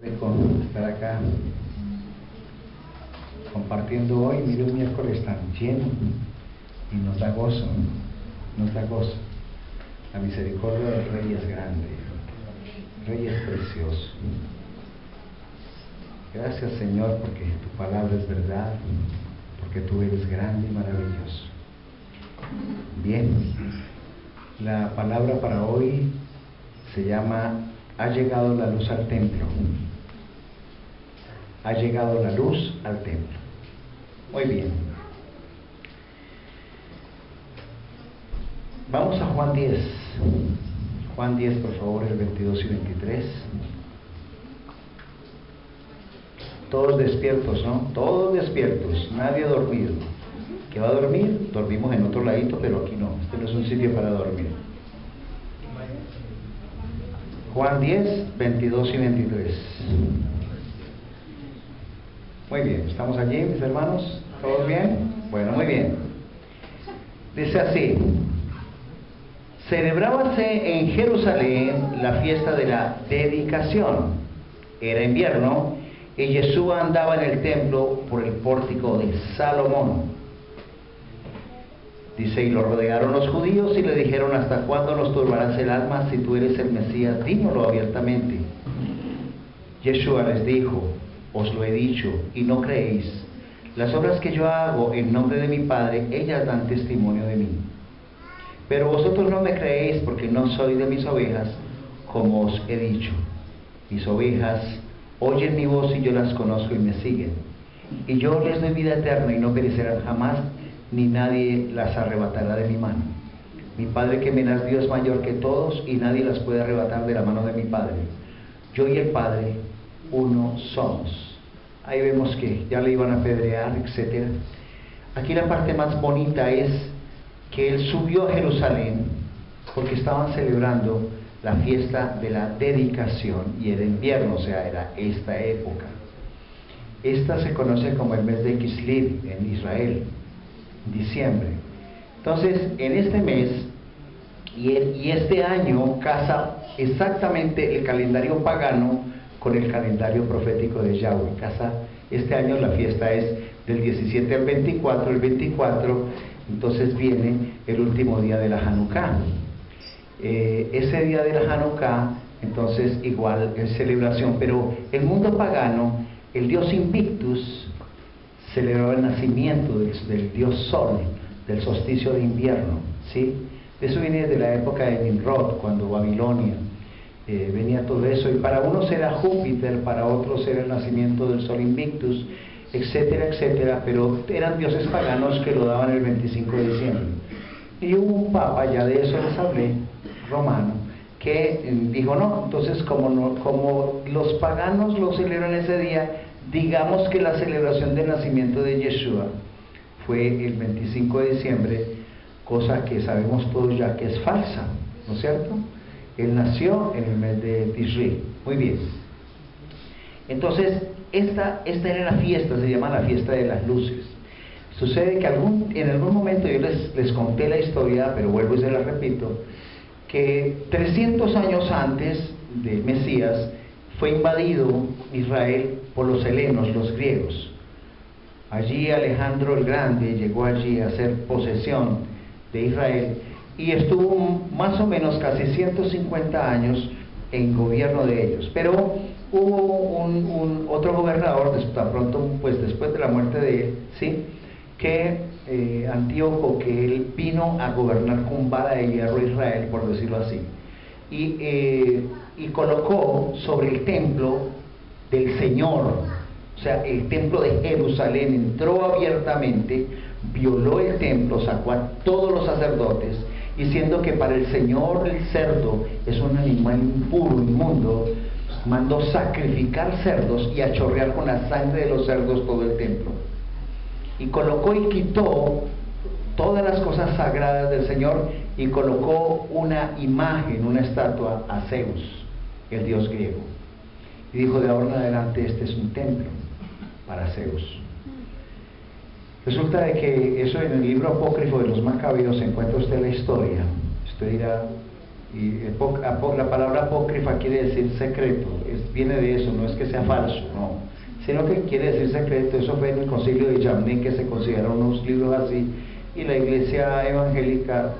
Con estar acá compartiendo hoy. Mire, un miércoles tan lleno y nos da gozo, nos da gozo. La misericordia del Rey es grande, el Rey es precioso. Gracias, Señor, porque tu palabra es verdad, porque tú eres grande y maravilloso. Bien, la palabra para hoy se llama: ha llegado la luz al templo. Ha llegado la luz al templo. Muy bien. Vamos a Juan 10. Juan 10, por favor, el 22 y 23. Todos despiertos, ¿no? Todos despiertos, nadie dormido. ¿Que va a dormir? Dormimos en otro ladito, pero aquí no. Este no es un sitio para dormir. Juan 10, 22 y 23. Muy bien, ¿estamos allí, mis hermanos? ¿Todos bien? Bueno, muy bien. Dice así: celebrábase en Jerusalén la fiesta de la dedicación. Era invierno y Yeshua andaba en el templo por el pórtico de Salomón. Dice: y lo rodearon los judíos y le dijeron: ¿hasta cuándo nos turbarás el alma? Si tú eres el Mesías, dímelo abiertamente. Yeshua les dijo: os lo he dicho y no creéis. Las obras que yo hago en nombre de mi Padre, ellas dan testimonio de mí. Pero vosotros no me creéis, porque no soy de mis ovejas, como os he dicho. Mis ovejas oyen mi voz y yo las conozco y me siguen. Y yo les doy vida eterna y no perecerán jamás, ni nadie las arrebatará de mi mano. Mi Padre que me las dio es mayor que todos y nadie las puede arrebatar de la mano de mi Padre. Yo y el Padre uno somos. Ahí vemos que ya le iban a apedrear, etc. Aquí la parte más bonita es que él subió a Jerusalén porque estaban celebrando la fiesta de la dedicación y era invierno, o sea, era esta época. Esta se conoce como el mes de Kislev en Israel, diciembre. Entonces, en este mes y este año casa exactamente el calendario pagano con el calendario profético de Yahweh. Este año la fiesta es del 17 al 24, el 24, entonces viene el último día de la Hanukkah. Ese día de la Hanukkah, entonces igual es celebración, pero el mundo pagano, el dios Invictus celebraba el nacimiento del dios Sol, del solsticio de invierno, ¿sí? Eso viene de la época de Nimrod, cuando Babilonia venía todo eso, y para unos era Júpiter, para otros era el nacimiento del Sol Invictus, etcétera, etcétera, pero eran dioses paganos que lo daban el 25 de diciembre. Y hubo un papa, ya de eso les hablé, romano, que dijo: no, entonces como los paganos lo celebran ese día, digamos que la celebración del nacimiento de Yeshua fue el 25 de diciembre, cosa que sabemos todos ya que es falsa, ¿no es cierto? Él nació en el mes de Tishri. Muy bien. Entonces, esta era la fiesta, se llama la fiesta de las luces. Sucede que en algún momento yo les conté la historia, pero vuelvo y se la repito, que 300 años antes del Mesías fue invadido Israel por los helenos, los griegos. Allí Alejandro el Grande llegó allí a hacer posesión de Israel y estuvo más o menos casi 150 años en gobierno de ellos. Pero hubo otro gobernador, pues después de la muerte de él, ¿sí?, que Antíoco, que él vino a gobernar con vara de hierro a Israel, por decirlo así, y colocó sobre el templo del Señor, o sea, el templo de Jerusalén, entró abiertamente, violó el templo, sacó a todos los sacerdotes, diciendo que para el Señor el cerdo es un animal impuro, inmundo. Mandó sacrificar cerdos y achorrear con la sangre de los cerdos todo el templo. Y colocó y quitó todas las cosas sagradas del Señor y colocó una imagen, una estatua a Zeus, el dios griego. Y dijo: de ahora en adelante este es un templo para Zeus. Resulta de que eso en el libro apócrifo de los Macabeos se encuentra usted la historia. Usted dirá: Y la palabra apócrifa quiere decir secreto, viene de eso, no es que sea falso, no, sino que quiere decir secreto. Eso fue en el concilio de Yamné que se consideraron unos libros así, y la iglesia evangélica,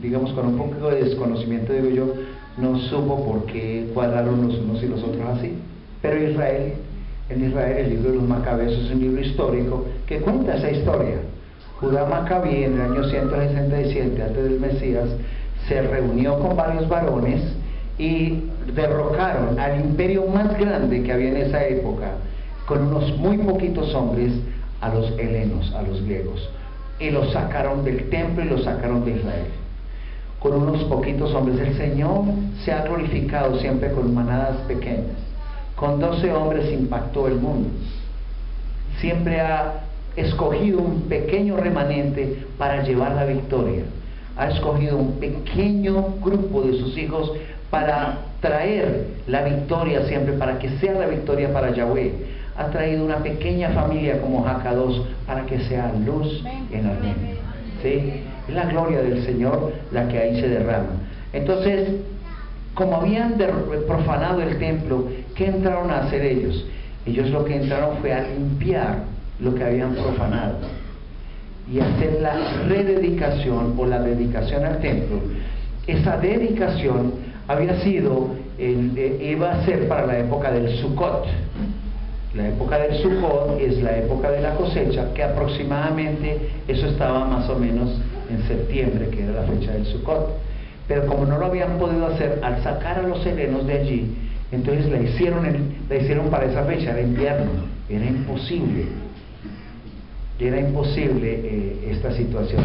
digamos con un poco de desconocimiento, digo yo, no supo por qué cuadraron los unos y los otros así. Pero en Israel el libro de los Macabeos es un libro histórico que cuenta esa historia. Judá Macabí en el año 167 antes del Mesías se reunió con varios varones y derrocaron al imperio más grande que había en esa época, con unos muy poquitos hombres, a los helenos, a los griegos, y los sacaron del templo y los sacaron de Israel con unos poquitos hombres. El Señor se ha glorificado siempre con manadas pequeñas. Con 12 hombres impactó el mundo. Siempre ha escogido un pequeño remanente para llevar la victoria. Ha escogido un pequeño grupo de sus hijos para traer la victoria siempre, para que sea la victoria para Yahweh. Ha traído una pequeña familia como Jacados para que sea luz en el mundo. ¿Sí? Es la gloria del Señor la que ahí se derrama. Entonces, como habían profanado el templo, ¿qué entraron a hacer ellos? Ellos lo que entraron fue a limpiar lo que habían profanado y hacer la rededicación o la dedicación al templo. Esa dedicación había sido, iba a ser para la época del Sukkot. La época del Sukkot es la época de la cosecha, que aproximadamente eso estaba más o menos en septiembre, que era la fecha del Sukkot. Pero como no lo habían podido hacer, al sacar a los helenos de allí, entonces la hicieron para esa fecha, era invierno, era imposible esta situación.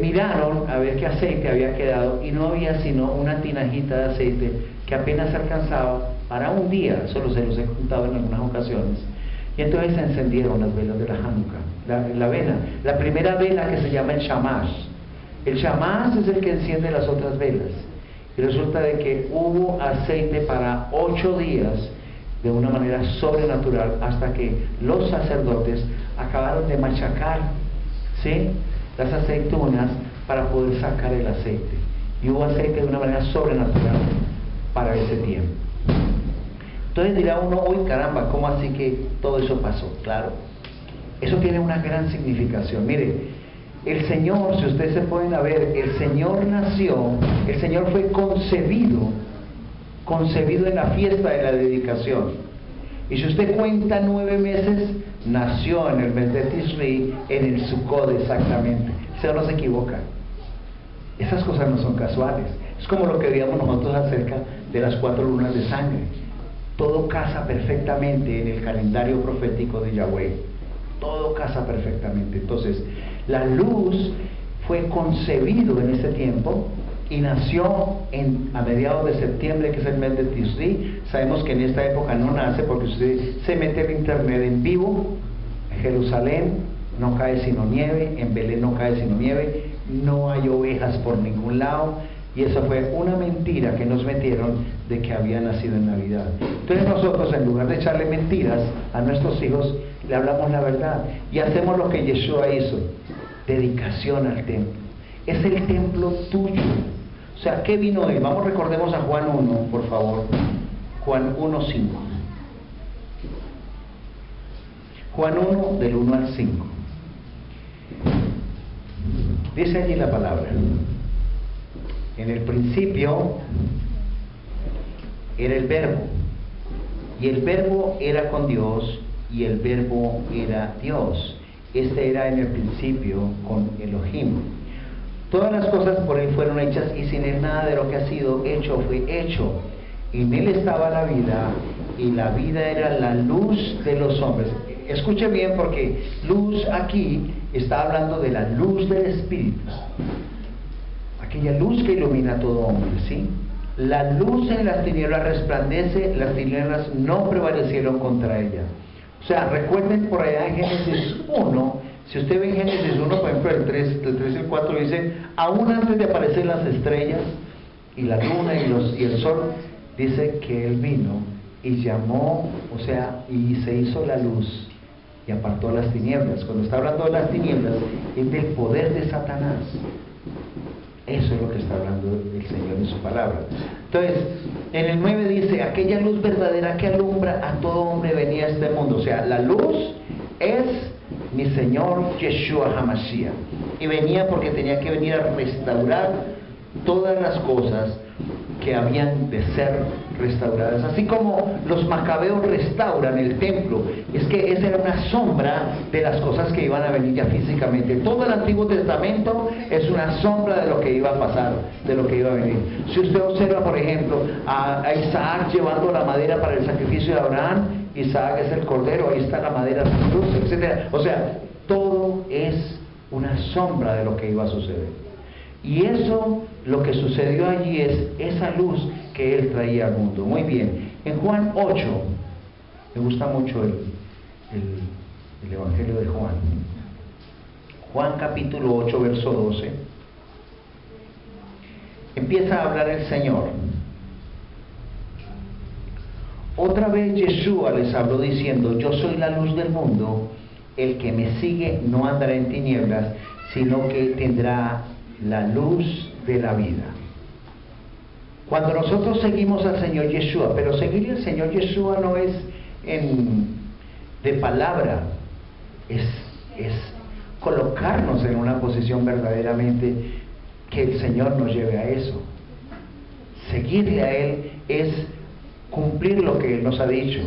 Miraron a ver qué aceite había quedado y no había sino una tinajita de aceite que apenas alcanzaba para un día, solo se los he contado en algunas ocasiones. Y entonces se encendieron las velas de la Hanukkah, la vela, la primera vela que se llama el Shamash. El Shamash es el que enciende las otras velas. Y resulta de que hubo aceite para 8 días de una manera sobrenatural, hasta que los sacerdotes acabaron de machacar, ¿sí?, las aceitunas para poder sacar el aceite. Y hubo aceite de una manera sobrenatural para ese tiempo. Entonces dirá uno, uy caramba, ¿cómo así que todo eso pasó? Claro, eso tiene una gran significación. Mire, el Señor, si ustedes se pueden ver, el Señor nació, el Señor fue concebido en la fiesta de la dedicación. Y si usted cuenta 9 meses, nació en el mes de Tisri, en el Sukkot exactamente. El Señor no se equivoca. Esas cosas no son casuales. Es como lo que veíamos nosotros acerca de las 4 lunas de sangre. Todo casa perfectamente en el calendario profético de Yahweh. Todo casa perfectamente. Entonces, la luz fue concebido en ese tiempo y nació a mediados de septiembre, que es el mes de Tisri. Sabemos que en esta época no nace, porque usted se mete en internet en vivo. En Jerusalén no cae sino nieve, en Belén no cae sino nieve, no hay ovejas por ningún lado. Y eso fue una mentira que nos metieron de que había nacido en Navidad. Entonces nosotros, en lugar de echarle mentiras a nuestros hijos, le hablamos la verdad y hacemos lo que Yeshua hizo: dedicación al templo. Es el templo tuyo. O sea, ¿qué vino hoy? Vamos, recordemos a Juan 1, por favor. Juan 1:5. Juan 1, del 1 al 5. Dice allí la palabra: en el principio era el Verbo, y el Verbo era con Dios, y el Verbo era Dios. Este era en el principio con Elohim. Todas las cosas por él fueron hechas, y sin él nada de lo que ha sido hecho fue hecho. En él estaba la vida, y la vida era la luz de los hombres. Escuche bien, porque luz aquí está hablando de la luz del Espíritu, aquella luz que ilumina a todo hombre, ¿sí? La luz en las tinieblas resplandece, las tinieblas no prevalecieron contra ella. O sea, recuerden por allá en Génesis 1, si usted ve en Génesis 1, por ejemplo, el 3 y el 4 dice, aún antes de aparecer las estrellas y la luna y el sol, dice que él vino y llamó, o sea, y se hizo la luz y apartó las tinieblas. Cuando está hablando de las tinieblas, es del poder de Satanás. Eso es lo que está hablando el Señor en su palabra. Entonces, en el 9 dice, aquella luz verdadera que alumbra a todo hombre venía a este mundo. O sea, la luz es mi Señor Yeshua HaMashiach. Y venía porque tenía que venir a restaurar todas las cosas que habían de ser restauradas. Así como los macabeos restauran el templo, es que esa era una sombra de las cosas que iban a venir ya físicamente. Todo el Antiguo Testamento es una sombra de lo que iba a pasar, de lo que iba a venir. Si usted observa, por ejemplo, a Isaac llevando la madera para el sacrificio de Abraham, Isaac es el cordero, ahí está la madera, etc. O sea, todo es una sombra de lo que iba a suceder. Y eso, lo que sucedió allí es esa luz que Él traía al mundo. Muy bien, en Juan 8, me gusta mucho el Evangelio de Juan. Juan capítulo 8, verso 12. Empieza a hablar el Señor. Otra vez Yeshua les habló diciendo, yo soy la luz del mundo, el que me sigue no andará en tinieblas, sino que tendrá la luz de la vida. Cuando nosotros seguimos al Señor Yeshua, pero seguir al Señor Yeshua no es de palabra, es colocarnos en una posición verdaderamente que el Señor nos lleve a eso. Seguirle a Él es cumplir lo que Él nos ha dicho.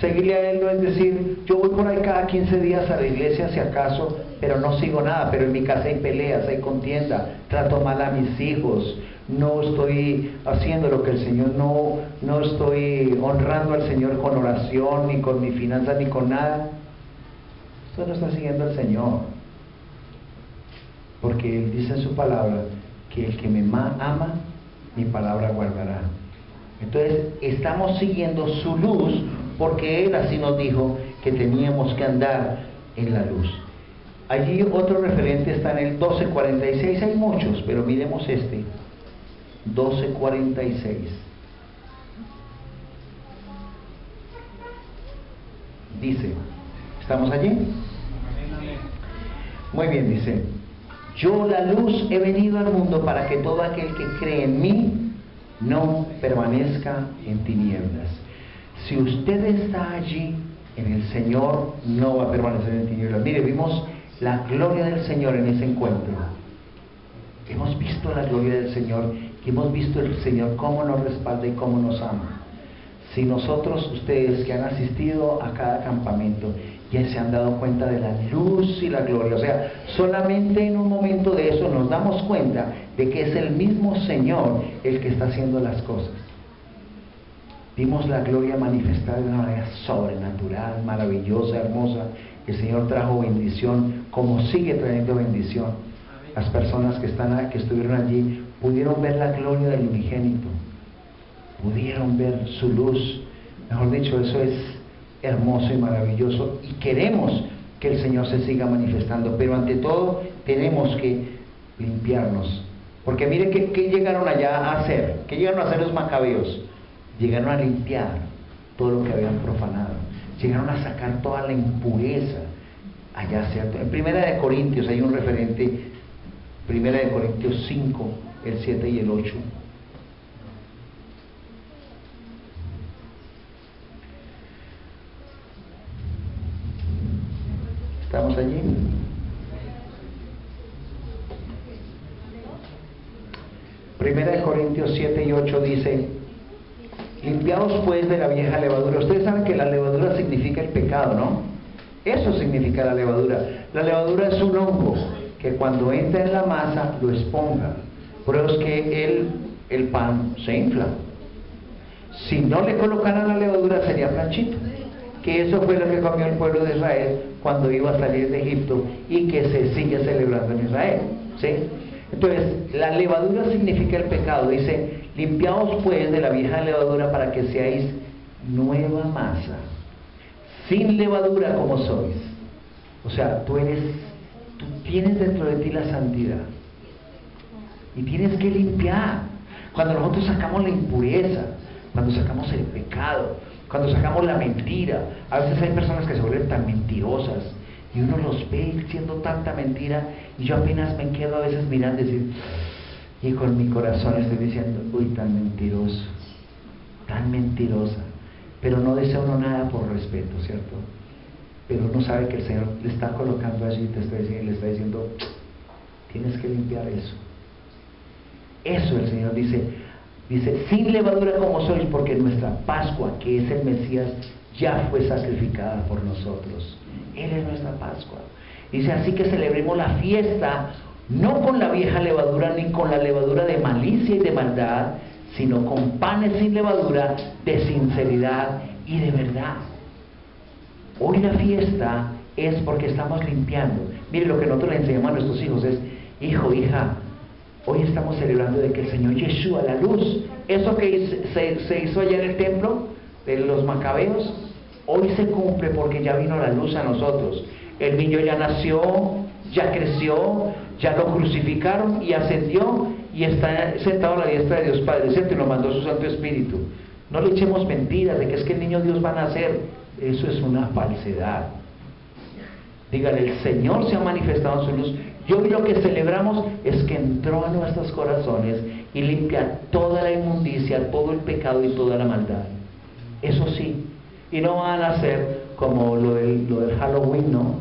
Seguirle a Él no es decir, yo voy por ahí cada 15 días a la iglesia si acaso, pero no sigo nada, pero en mi casa hay peleas, hay contienda, trato mal a mis hijos, no estoy haciendo lo que el Señor, no estoy honrando al Señor con oración, ni con mi finanza, ni con nada. Esto no está siguiendo al Señor, porque Él dice en su palabra que el que me ama, mi palabra guardará. Entonces estamos siguiendo su luz, porque Él así nos dijo que teníamos que andar en la luz. Allí otro referente está en el 12:46, hay muchos, pero miremos este, 12:46. Dice, ¿estamos allí? Muy bien, dice, yo la luz he venido al mundo para que todo aquel que cree en mí no permanezca en tinieblas. Si usted está allí en el Señor, no va a permanecer en tinieblas. Mire, vimos la gloria del Señor en ese encuentro. Hemos visto la gloria del Señor y hemos visto el Señor cómo nos respalda y cómo nos ama. Si nosotros, ustedes que han asistido a cada campamento, ya se han dado cuenta de la luz y la gloria, o sea, solamente en un momento de eso nos damos cuenta de que es el mismo Señor el que está haciendo las cosas. Vimos la gloria manifestada de una manera sobrenatural, maravillosa, hermosa. El Señor trajo bendición, como sigue trayendo bendición. Las personas que estuvieron allí pudieron ver la gloria del unigénito, pudieron ver su luz. Mejor dicho, eso es hermoso y maravilloso, y queremos que el Señor se siga manifestando, pero ante todo tenemos que limpiarnos, porque mire ¿qué llegaron allá a hacer? ¿Qué llegaron a hacer los macabeos? Llegaron a limpiar todo lo que habían profanado, llegaron a sacar toda la impureza allá, ¿cierto? En Primera de Corintios hay un referente, Primera de Corintios 5, el 7 y el 8. ¿Estamos allí? Primera de Corintios 7 y 8 dice, limpiaos pues de la vieja levadura. Ustedes saben que la levadura significa el pecado, ¿no? Eso significa la levadura. La levadura es un hongo que cuando entra en la masa lo esponja. Por eso es que el pan se infla. Si no le colocaran la levadura sería planchito. Que eso fue lo que comió el pueblo de Israel cuando iba a salir de Egipto y que se sigue celebrando en Israel, ¿sí? Entonces, la levadura significa el pecado. Dice, limpiaos pues de la vieja levadura para que seáis nueva masa, sin levadura como sois. O sea, tú tienes dentro de ti la santidad y tienes que limpiar. Cuando nosotros sacamos la impureza, cuando sacamos el pecado, cuando sacamos la mentira, a veces hay personas que se vuelven tan mentirosas y uno los ve siendo tanta mentira y yo apenas me quedo a veces mirando y decir, Y con mi corazón estoy diciendo, uy, tan mentiroso, tan mentirosa. Pero no desea uno nada por respeto, ¿cierto? Pero uno sabe que el Señor le está colocando allí, le está diciendo, tienes que limpiar eso. Eso el Señor dice, sin levadura como sois, porque nuestra Pascua, que es el Mesías, ya fue sacrificada por nosotros. Él es nuestra Pascua. Dice, así que celebremos la fiesta, no con la vieja levadura, ni con la levadura de malicia y de maldad, sino con panes sin levadura, de sinceridad y de verdad. Hoy la fiesta es porque estamos limpiando. Mire, lo que nosotros le enseñamos a nuestros hijos es, hijo, hija, hoy estamos celebrando de que el Señor Yeshua, la luz, eso que se hizo allá en el templo de los macabeos, hoy se cumple porque ya vino la luz a nosotros. El niño ya nació, ya creció, ya lo crucificaron y ascendió y está sentado a la diestra de Dios Padre, ¿cierto? Y nos mandó su Santo Espíritu. No le echemos mentiras de que es que el niño Dios va a nacer. Eso es una falsedad. Dígale, el Señor se ha manifestado en su luz. Y hoy lo que celebramos es que entró a nuestros corazones y limpia toda la inmundicia, todo el pecado y toda la maldad. Eso sí. Y no van a ser como lo del Halloween, ¿no?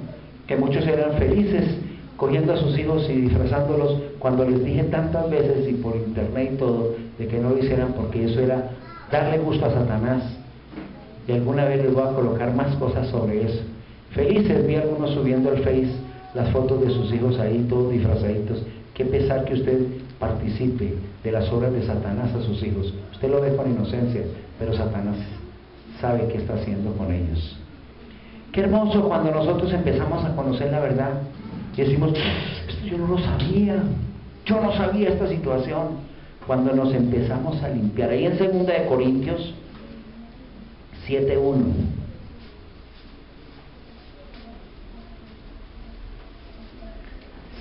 Que muchos eran felices cogiendo a sus hijos y disfrazándolos, cuando les dije tantas veces y por internet y todo, de que no lo hicieran porque eso era darle gusto a Satanás. Y alguna vez les voy a colocar más cosas sobre eso. Felices, vi algunos subiendo al Face las fotos de sus hijos ahí, todos disfrazaditos. Qué pesar que usted participe de las obras de Satanás a sus hijos. Usted lo ve con inocencia, pero Satanás sabe qué está haciendo con ellos. Qué hermoso cuando nosotros empezamos a conocer la verdad y decimos, yo no lo sabía, yo no sabía esta situación. Cuando nos empezamos a limpiar, ahí en 2 Corintios 7:1.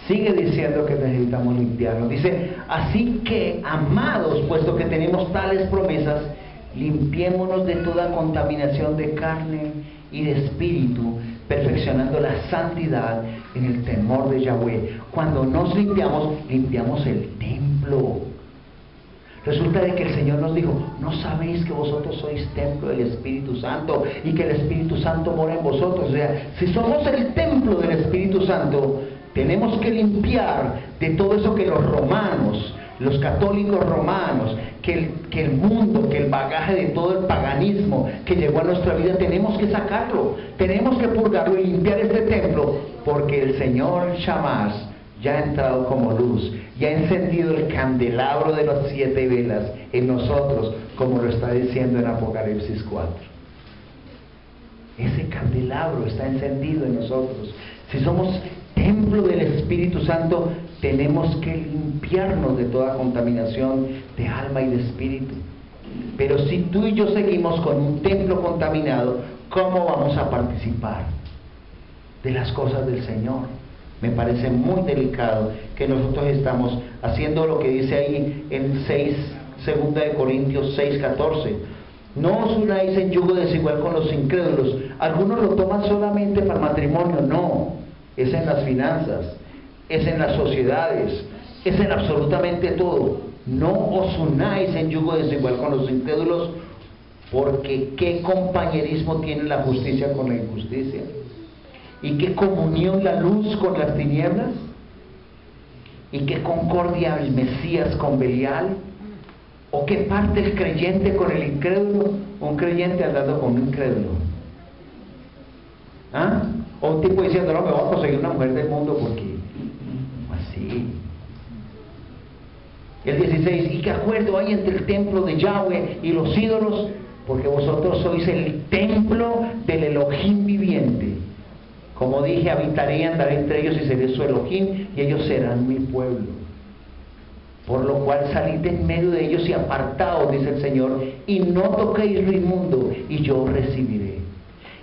Sigue diciendo que necesitamos limpiarnos. Dice, así que, amados, puesto que tenemos tales promesas, limpiémonos de toda contaminación de carne y de espíritu, perfeccionando la santidad en el temor de Yahweh. Cuando nos limpiamos, limpiamos el templo. Resulta de que el Señor nos dijo, ¿no sabéis que vosotros sois templo del Espíritu Santo y que el Espíritu Santo mora en vosotros? O sea, si somos el templo del Espíritu Santo, tenemos que limpiar de todo eso que los romanos, los católicos romanos, que el mundo, que el bagaje de todo el paganismo que llegó a nuestra vida, tenemos que sacarlo, tenemos que purgarlo y limpiar este templo, porque el Señor Shamash ya ha entrado como luz, ya ha encendido el candelabro de las 7 velas en nosotros, como lo está diciendo en Apocalipsis 4. Ese candelabro está encendido en nosotros. Si somos templo del Espíritu Santo, tenemos que limpiarnos de toda contaminación de alma y de espíritu. Pero si tú y yo seguimos con un templo contaminado, ¿cómo vamos a participar de las cosas del Señor? Me parece muy delicado que nosotros estamos haciendo lo que dice ahí en 2 Corintios 6:14. No os unáis en yugo desigual con los incrédulos. Algunos lo toman solamente para matrimonio. No, es en las finanzas, es en las sociedades, es en absolutamente todo. No os unáis en yugo desigual con los incrédulos, porque ¿qué compañerismo tiene la justicia con la injusticia? ¿Y qué comunión la luz con las tinieblas? ¿Y qué concordia el Mesías con Belial? ¿O qué parte el creyente con el incrédulo? Un creyente andando con un incrédulo. ¿Ah? O un tipo diciendo, no, me voy a conseguir una mujer del mundo porque así. El 16, ¿y qué acuerdo hay entre el templo de Yahweh y los ídolos? Porque vosotros sois el templo del Elohim viviente. Como dije, habitaré y andaré entre ellos y seré su Elohim, y ellos serán mi pueblo. Por lo cual salid en medio de ellos y apartaos, dice el Señor, y no toquéis lo inmundo, y yo os recibiré.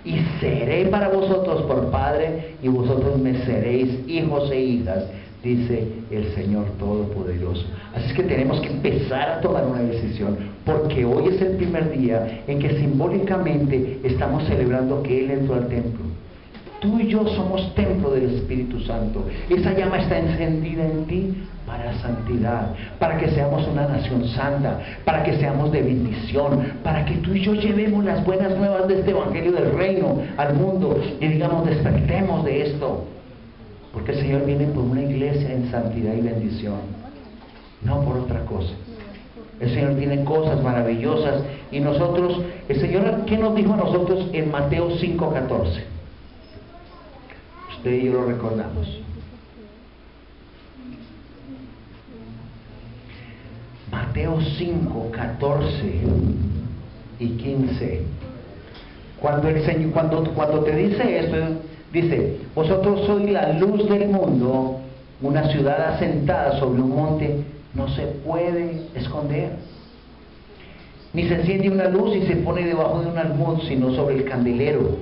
Y seré para vosotros por Padre, y vosotros me seréis hijos e hijas, dice el Señor Todopoderoso. Así es que tenemos que empezar a tomar una decisión, porque hoy es el primer día en que simbólicamente estamos celebrando que Él entró al templo. Tú y yo somos templo del Espíritu Santo. Esa llama está encendida en ti para santidad, para que seamos una nación santa, para que seamos de bendición, para que tú y yo llevemos las buenas nuevas de este evangelio del reino al mundo y digamos, despertemos de esto, porque el Señor viene por una iglesia en santidad y bendición, no por otra cosa. El Señor tiene cosas maravillosas y nosotros, el Señor, ¿qué nos dijo a nosotros en Mateo 5:14? Usted y yo lo recordamos. Mateo 5:14 y 15. Cuando el Señor, cuando te dice esto, dice: vosotros sois la luz del mundo. Una ciudad asentada sobre un monte no se puede esconder, ni se enciende una luz y se pone debajo de un almud, sino sobre el candelero,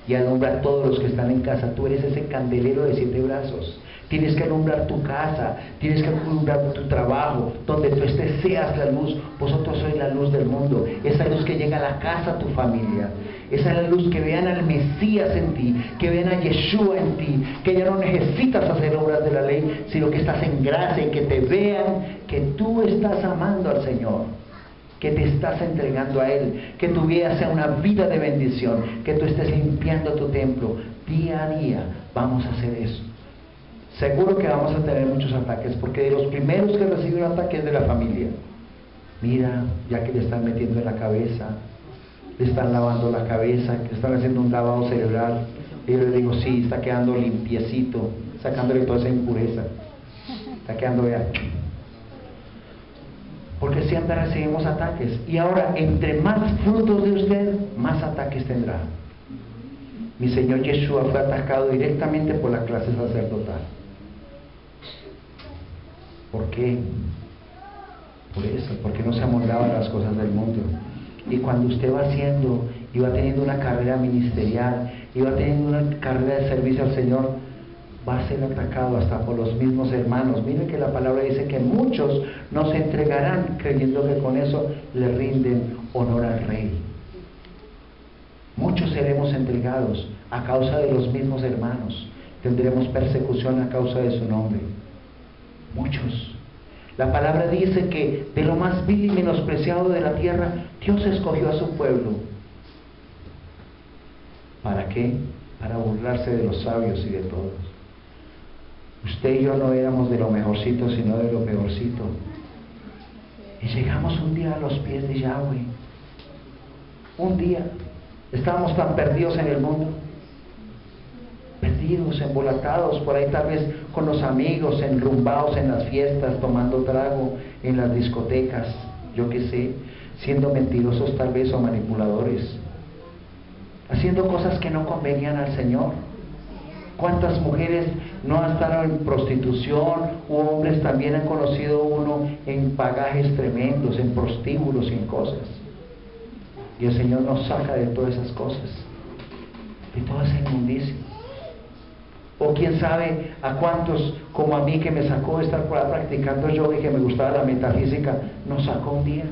y alumbra a todos los que están en casa. Tú eres ese candelero de 7 brazos. Tienes que alumbrar tu casa, tienes que alumbrar tu trabajo, donde tú estés seas la luz. Vosotros sois la luz del mundo, esa luz que llega a la casa, a tu familia. Esa es la luz, que vean al Mesías en ti, que vean a Yeshua en ti, que ya no necesitas hacer obras de la ley, sino que estás en gracia, y que te vean que tú estás amando al Señor, que te estás entregando a Él, que tu vida sea una vida de bendición, que tú estés limpiando tu templo. Día a día vamos a hacer eso. Seguro que vamos a tener muchos ataques, porque de los primeros que reciben un ataque es de la familia. Mira, ya que le están metiendo en la cabeza, le están lavando la cabeza, que están haciendo un lavado cerebral, y yo le digo, sí, está quedando limpiecito, sacándole toda esa impureza, está quedando ya. Porque siempre recibimos ataques, y ahora entre más frutos de usted, más ataques tendrá. Mi Señor Yeshua fue atacado directamente por la clase sacerdotal. ¿Por qué? Por eso, porque no se amoldaba a las cosas del mundo. Y cuando usted va haciendo y va teniendo una carrera ministerial y va teniendo una carrera de servicio al Señor, va a ser atacado hasta por los mismos hermanos. Miren que la palabra dice que muchos no se entregarán creyendo que con eso le rinden honor al Rey. Muchos seremos entregados a causa de los mismos hermanos. Tendremos persecución a causa de su nombre. Muchos. La palabra dice que de lo más vil y menospreciado de la tierra, Dios escogió a su pueblo. ¿Para qué? Para burlarse de los sabios y de todos. Usted y yo no éramos de lo mejorcito, sino de lo peorcito. Y llegamos un día a los pies de Yahweh. Un día. Estábamos tan perdidos en el mundo. Perdidos, embolatados, por ahí tal vez con los amigos, enrumbados en las fiestas, tomando trago en las discotecas, yo qué sé, siendo mentirosos tal vez o manipuladores, haciendo cosas que no convenían al Señor. ¿Cuántas mujeres no están en prostitución, u hombres también han conocido uno en pagajes tremendos, en prostíbulos y en cosas? Y el Señor nos saca de todas esas cosas, de toda esa inmundicia. O quién sabe a cuántos, como a mí, que me sacó de estar por ahí practicando yoga y que me gustaba la metafísica, nos sacó un día.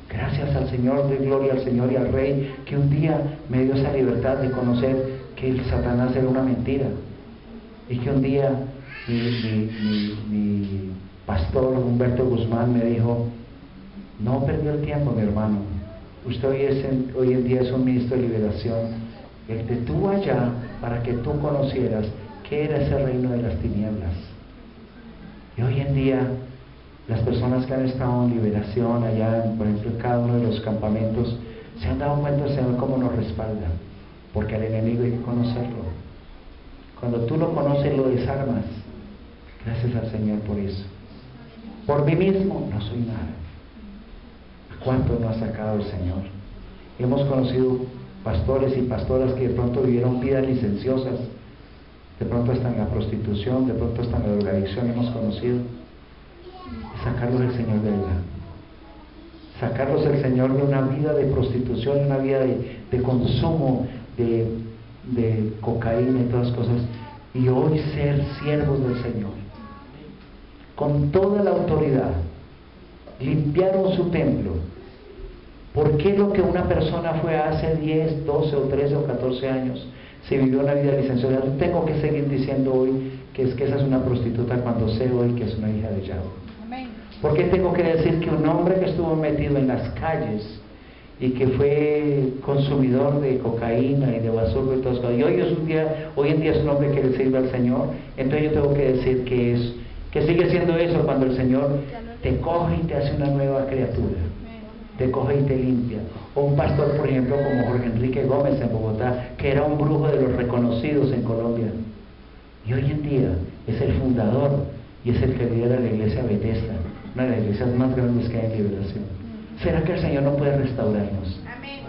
Gracias al Señor, de gloria al Señor y al Rey, que un día me dio esa libertad de conocer que el Satanás era una mentira. Y que un día mi pastor Humberto Guzmán me dijo: no perdió el tiempo, mi hermano. Usted hoy en día es un ministro de liberación. Él te tuvo allá para que tú conocieras qué era ese reino de las tinieblas. Y hoy en día, las personas que han estado en liberación allá, por ejemplo, en cada uno de los campamentos, se han dado cuenta del Señor cómo nos respalda, porque al enemigo hay que conocerlo. Cuando tú lo conoces, lo desarmas. Gracias al Señor por eso. Por mí mismo no soy nada. ¿Cuánto nos ha sacado el Señor? Hemos conocido pastores y pastoras que de pronto vivieron vidas licenciosas, de pronto están en la prostitución, de pronto están en la drogadicción, hemos conocido. Y sacarlos del Señor de verdad. Sacarlos del Señor de una vida de prostitución, de una vida de consumo, de cocaína y todas las cosas, y hoy ser siervos del Señor. Con toda la autoridad, limpiaron su templo. ¿Por qué lo que una persona fue hace 10, 12 o 13 o 14 años se vivió una vida licenciosa? Yo tengo que seguir diciendo hoy que es que esa es una prostituta cuando sé hoy que es una hija de Yahweh? ¿Por qué tengo que decir que un hombre que estuvo metido en las calles y que fue consumidor de cocaína y de basura y todo eso, y hoy en día es un hombre que le sirve al Señor? Entonces yo tengo que decir que sigue siendo eso cuando el Señor te coge y te hace una nueva criatura, te coge y te limpia. O un pastor, por ejemplo, como Jorge Enrique Gómez en Bogotá, que era un brujo de los reconocidos en Colombia, y hoy en día es el fundador y es el que lidera la iglesia Bethesda, una de las iglesias más grandes que hay en Liberación. ¿Será que el Señor no puede restaurarnos?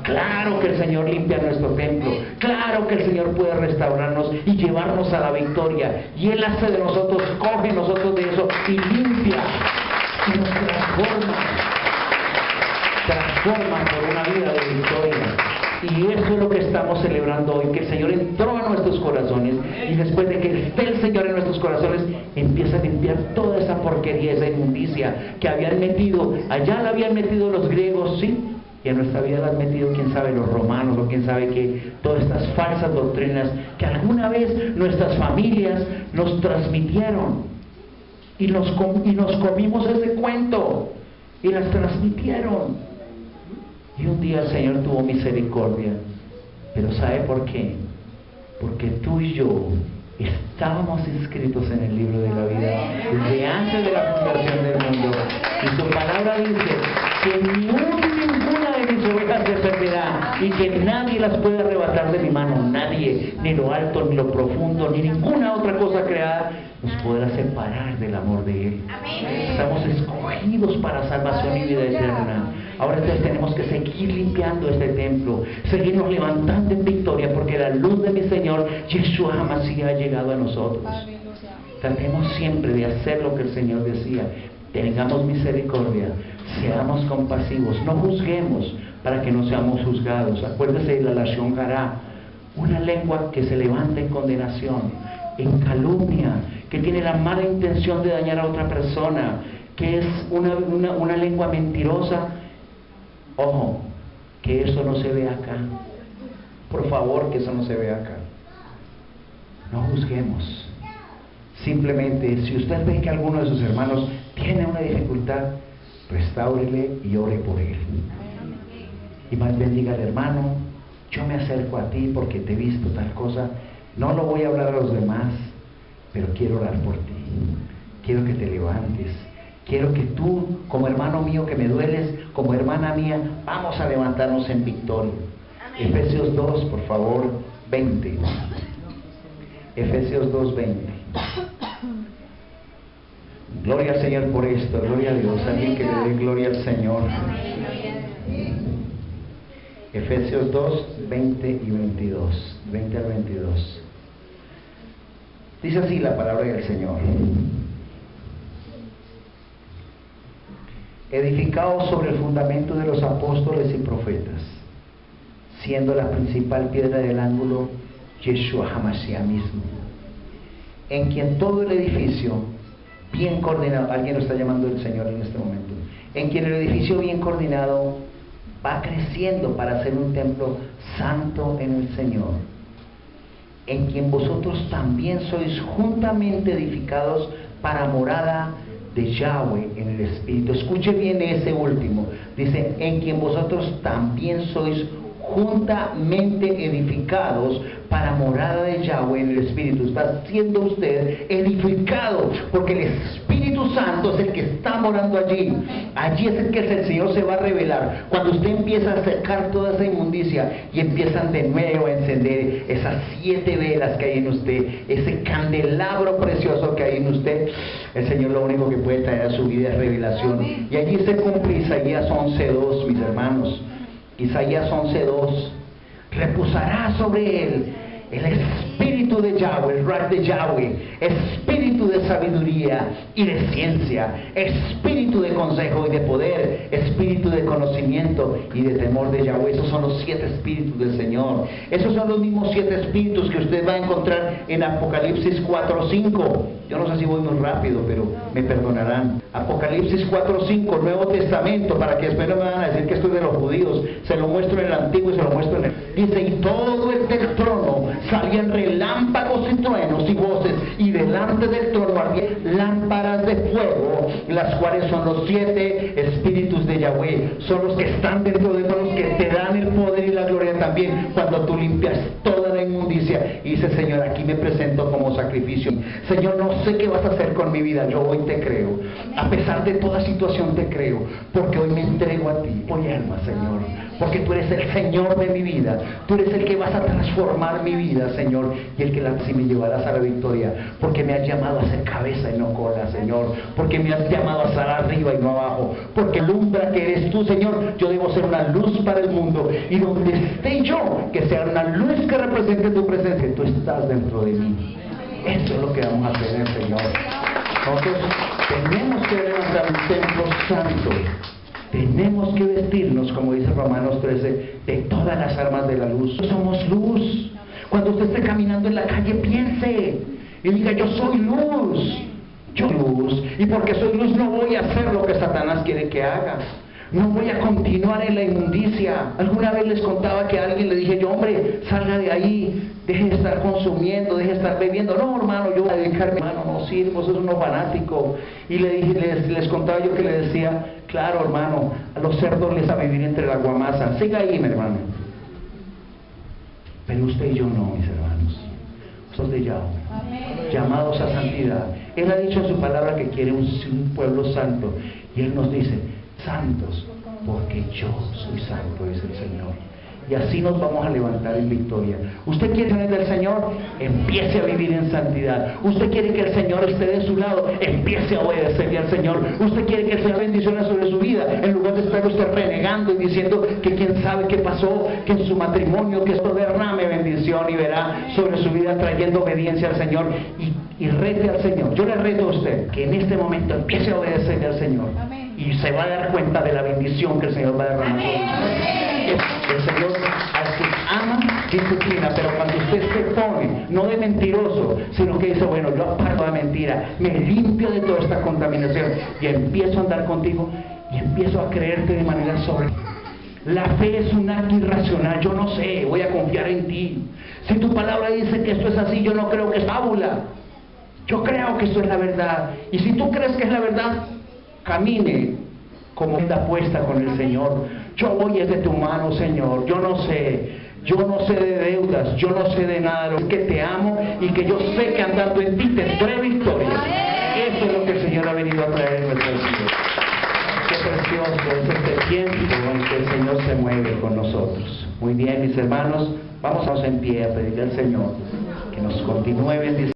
Claro que el Señor limpia nuestro templo, claro que el Señor puede restaurarnos y llevarnos a la victoria, y Él hace de nosotros, coge nosotros de eso y limpia y nos transforma por una vida de victoria. Y eso es lo que estamos celebrando hoy, que el Señor entró a nuestros corazones, y después de que esté el Señor en nuestros corazones, empieza a limpiar toda esa porquería, esa inmundicia que habían metido. Allá la habían metido los griegos, sí, y en nuestra vida la han metido, quién sabe, los romanos, o quién sabe qué, todas estas falsas doctrinas que alguna vez nuestras familias nos transmitieron, y nos comimos ese cuento y las transmitieron. Y un día el Señor tuvo misericordia. Pero ¿sabe por qué? Porque tú y yo estábamos inscritos en el libro de la vida desde antes de la fundación del mundo. Y su palabra dice que ninguna de mis ovejas se perderá, y que nadie las puede arrebatar de mi mano. Nadie, ni lo alto, ni lo profundo, ni ninguna otra cosa creada nos podrá separar del amor de Él. Estamos escogidos para salvación y vida eterna. Ahora entonces tenemos que seguir limpiando este templo, seguirnos levantando en victoria, porque la luz de mi Señor Yeshua HaMashiach ha llegado a nosotros. Tratemos siempre de hacer lo que el Señor decía: tengamos misericordia, seamos compasivos, no juzguemos para que no seamos juzgados. Acuérdese de la Lashon Hará, una lengua que se levanta en condenación, en calumnia, que tiene la mala intención de dañar a otra persona, que es una lengua mentirosa. Ojo, que eso no se ve acá. Por favor, que eso no se ve acá. No juzguemos. Simplemente, si usted ve que alguno de sus hermanos tiene una dificultad, restáurele y ore por él. Y más bien diga al hermano: yo me acerco a ti porque te he visto tal cosa. No lo voy a hablar a los demás, pero quiero orar por ti. Quiero que te levantes. Quiero que tú, como hermano mío que me dueles, como hermana mía, vamos a levantarnos en victoria. Amén. Efesios 2, por favor, 20. Efesios 2, 20. Gloria al Señor por esto, gloria a Dios. Alguien que le dé gloria al Señor. Efesios 2, 20 y 22. 20 al 22. Dice así la palabra del Señor: edificados sobre el fundamento de los apóstoles y profetas, siendo la principal piedra del ángulo Yeshua HaMashiach mismo, en quien todo el edificio bien coordinado, alguien lo está llamando el Señor en este momento, en quien el edificio bien coordinado va creciendo para ser un templo santo en el Señor, en quien vosotros también sois juntamente edificados para morada de Yahweh en el Espíritu. Escuche bien ese último. Dice: en quien vosotros también sois juntamente edificados para morada de Yahweh en el Espíritu. Está siendo usted edificado, porque el Espíritu Santo es el que está morando allí. Allí es el que el Señor se va a revelar. Cuando usted empieza a sacar toda esa inmundicia y empiezan de nuevo a encender esas 7 velas que hay en usted, ese candelabro precioso que hay en usted, el Señor lo único que puede traer a su vida es revelación. Y allí se cumple Isaías 11:2, mis hermanos. Isaías 11:2: reposará sobre él el espíritu de Yahweh, el Ruach de Yahweh, espíritu de sabiduría y de ciencia, espíritu de consejo y de poder, espíritu de conocimiento y de temor de Yahweh. Esos son los 7 espíritus del Señor. Esos son los mismos 7 espíritus que usted va a encontrar en Apocalipsis 4:5. Yo no sé si voy muy rápido, pero me perdonarán. Apocalipsis 4:5, Nuevo Testamento, para que después no me van a decir que esto es de los judíos. Se lo muestro en el Antiguo y se lo muestro en el... Dice: y todo el del trono salían relámpagos y truenos y voces, y delante delante del trono ardían lámparas de fuego, las cuales son los 7 espíritus de Yahweh, son los que están dentro de todos, los que te dan el poder y la gloria también, cuando tú limpias toda la inmundicia y dices: Señor, aquí me presento como sacrificio. Señor, no sé qué vas a hacer con mi vida, yo hoy te creo, a pesar de toda situación te creo, porque hoy me entrego a ti, hoy alma, Señor, porque tú eres el Señor de mi vida, tú eres el que vas a transformar mi vida, Señor, y el que si me llevarás a la victoria, porque me has llamado a ser cabeza y no cola, Señor, porque me has llamado a estar arriba y no abajo, porque alumbra que eres tú, Señor. Yo debo ser una luz para el mundo, y donde esté yo, que sea una luz que represente tu presencia. Tú estás dentro de mí. Eso es lo que vamos a hacer, Señor. Nosotros tenemos que levantar un templo santo. Tenemos que vestirnos, como dice Romanos 13, de todas las armas de la luz. Somos luz. Cuando usted esté caminando en la calle, piense y diga: yo soy luz. Yo soy luz. Y porque soy luz no voy a hacer lo que Satanás quiere que haga. No voy a continuar en la inmundicia. Alguna vez les contaba que a alguien le dije yo: hombre, salga de ahí, deje de estar consumiendo, deje de estar bebiendo. No, hermano, yo voy a dedicarme, hermano, no sirvo, eso es uno fanático. Y le dije, les contaba yo que le decía: claro, hermano, a los cerdos les va a vivir entre la guamasa. Siga ahí, mi hermano. Pero usted y yo no, mis hermanos. Somos de Yahweh, llamados a santidad. Él ha dicho en su palabra que quiere un pueblo santo. Y Él nos dice: santos, porque yo soy santo, dice el Señor. Y así nos vamos a levantar en victoria. ¿Usted quiere tener del Señor? Empiece a vivir en santidad. ¿Usted quiere que el Señor esté de su lado? Empiece a obedecerle al Señor. ¿Usted quiere que el Señor bendiciones sobre su vida? En lugar de estar usted renegando y diciendo que quién sabe qué pasó, que en su matrimonio, que esto derrame bendición y verá sobre su vida trayendo obediencia al Señor. Y rete al Señor. Yo le reto a usted que en este momento empiece a obedecerle al Señor. Y se va a dar cuenta de la bendición que el Señor va a derramar sobre usted. El Señor al que ama disciplina, pero cuando usted se pone, no de mentiroso, sino que dice: bueno, yo aparto la mentira, me limpio de toda esta contaminación y empiezo a andar contigo y empiezo a creerte de manera sobre. La fe es un acto irracional. Yo no sé, voy a confiar en ti. Si tu palabra dice que esto es así, yo no creo que es fábula. Yo creo que esto es la verdad. Y si tú crees que es la verdad, camine como está puesta con el Señor. Yo voy desde tu mano, Señor. Yo no sé de deudas, yo no sé de nada. Es que te amo y que yo sé que andando en ti tendré victoria. Eso es lo que el Señor ha venido a traer en nuestras vidas. Qué precioso es este tiempo en que el Señor se mueve con nosotros. Muy bien, mis hermanos, vamos en pie a pedirle al Señor que nos continúe bendiciendo.